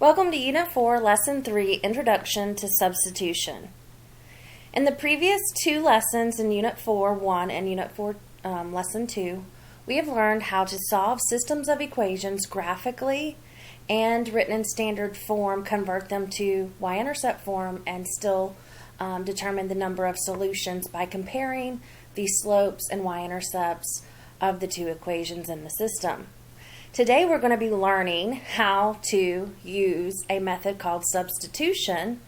Welcome to Unit 4, Lesson 3, Introduction to Substitution. In the previous two lessons in Unit 4, 1 and Unit 4, Lesson 2, we have learned how to solve systems of equations graphically and written in standard form, convert them to y-intercept form, and still determine the number of solutions by comparing the slopes and y-intercepts of the two equations in the system. Today we're going to be learning how to use a method called substitution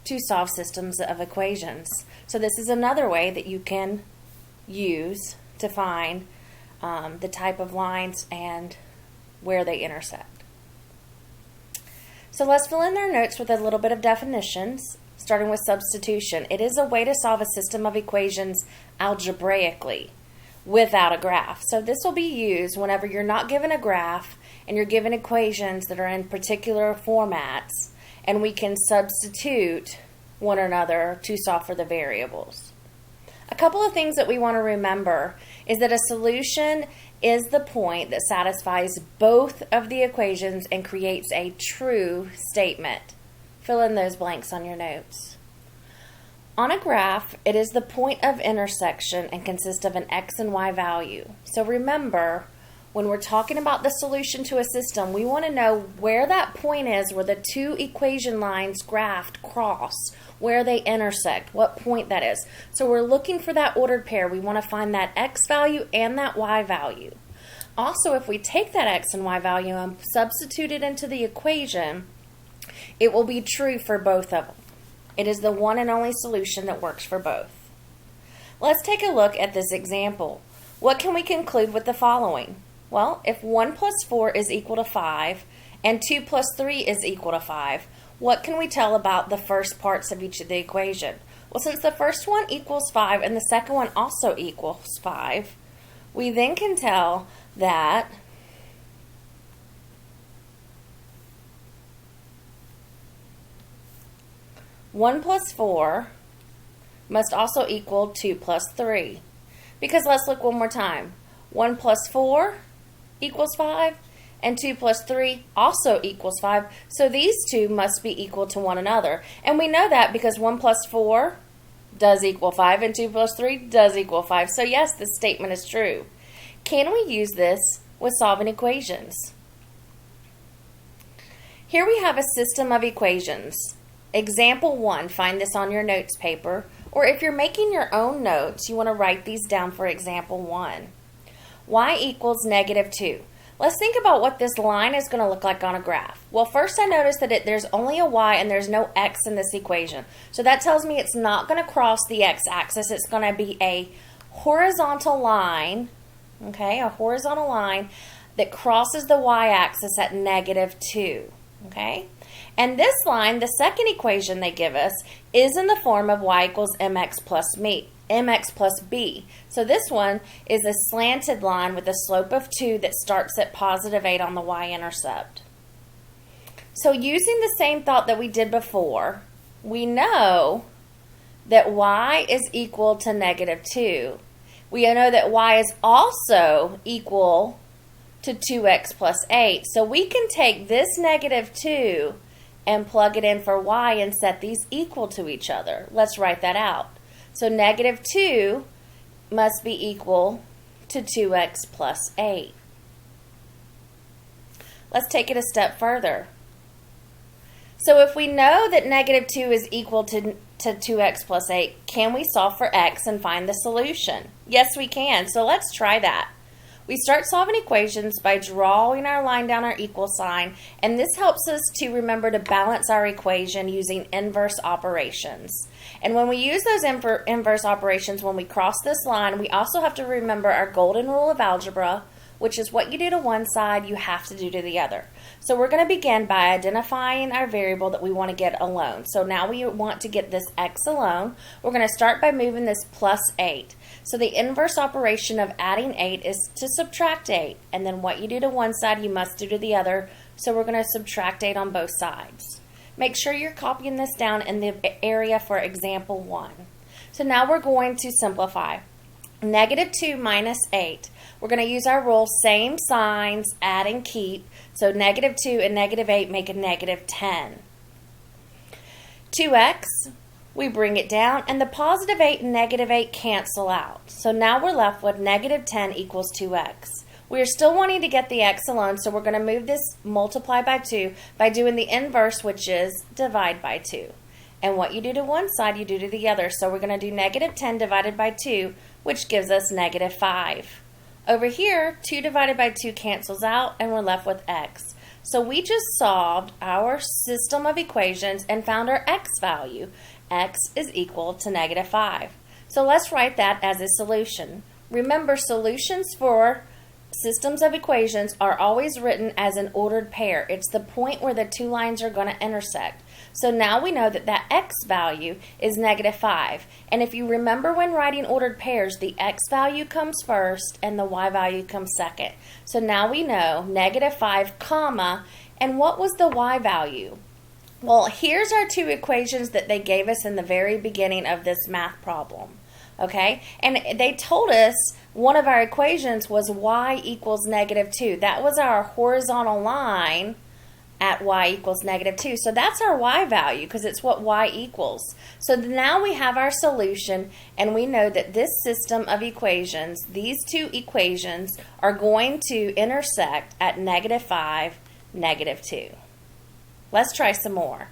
to solve systems of equations. So this is another way that you can use to find the type of lines and where they intersect. So let's fill in our notes with a little bit of definitions, starting with substitution. It is a way to solve a system of equations algebraically, without a graph. So this will be used whenever you're not given a graph and you're given equations that are in particular formats, and we can substitute one another to solve for the variables. A couple of things that we want to remember is that a solution is the point that satisfies both of the equations and creates a true statement. Fill in those blanks on your notes. On a graph, it is the point of intersection and consists of an x and y value. So remember, when we're talking about the solution to a system, we want to know where that point is, where the two equation lines graphed cross, where they intersect, what point that is. So we're looking for that ordered pair. We want to find that x value and that y value. Also, if we take that x and y value and substitute it into the equation, it will be true for both of them. It is the one and only solution that works for both. Let's take a look at this example. What can we conclude with the following? Well, if 1 plus 4 is equal to 5 and 2 plus 3 is equal to 5, what can we tell about the first parts of each of the equation? Well, since the first one equals 5 and the second one also equals 5, we then can tell that one plus 4 must also equal 2 plus 3. Because let's look one more time. 1 plus 4 equals 5, and 2 plus 3 also equals 5. So these two must be equal to one another. And we know that because 1 plus 4 does equal 5, and 2 plus 3 does equal 5. So yes, this statement is true. Can we use this with solving equations? Here we have a system of equations. Example 1, find this on your notes paper, or if you're making your own notes, you want to write these down for example 1. Y equals negative 2. Let's think about what this line is going to look like on a graph. Well, first I noticed that there's only a y and there's no x in this equation. So that tells me it's not going to cross the x-axis. It's going to be a horizontal line, okay, a horizontal line that crosses the y-axis at negative 2, okay? And this line, the second equation they give us, is in the form of y equals mx plus b. So this one is a slanted line with a slope of 2 that starts at positive 8 on the y-intercept. So using the same thought that we did before, we know that y is equal to negative 2. We know that y is also equal to 2x plus 8. So we can take this negative 2 and plug it in for y and set these equal to each other. Let's write that out. So negative 2 must be equal to 2x plus 8. Let's take it a step further. So if we know that negative 2 is equal to 2x plus 8, can we solve for x and find the solution? Yes, we can. So let's try that. We start solving equations by drawing our line down our equal sign, and this helps us to remember to balance our equation using inverse operations. And when we use those inverse operations, when we cross this line, we also have to remember our golden rule of algebra, which is what you do to one side, you have to do to the other. So we're going to begin by identifying our variable that we want to get alone. So now we want to get this x alone. We're going to start by moving this plus 8. So the inverse operation of adding 8 is to subtract 8. And then what you do to one side, you must do to the other. So we're going to subtract 8 on both sides. Make sure you're copying this down in the area for example 1. So now we're going to simplify. Negative 2 minus 8. We're going to use our rule, same signs, add and keep. So negative 2 and negative 8 make a negative 10. 2x, we bring it down, and the positive 8 and negative 8 cancel out. So now we're left with negative 10 equals 2x. We are still wanting to get the x alone, so we're going to move this multiply by 2 by doing the inverse, which is divide by 2. And what you do to one side, you do to the other. So we're going to do negative 10 divided by 2, which gives us negative 5. Over here, 2 divided by 2 cancels out, and we're left with x. So we just solved our system of equations and found our x value. X is equal to negative 5. So let's write that as a solution. Remember, solutions for systems of equations are always written as an ordered pair. It's the point where the two lines are going to intersect. So now we know that that x value is negative 5. And if you remember when writing ordered pairs, the x value comes first and the y value comes second. So now we know negative 5, comma, and what was the y value? Well, here's our two equations that they gave us in the very beginning of this math problem. Okay, and they told us one of our equations was y equals negative 2. That was our horizontal line at y equals negative 2. So that's our y value because it's what y equals. So now we have our solution, and we know that this system of equations, these two equations, are going to intersect at negative 5, negative 2. Let's try some more.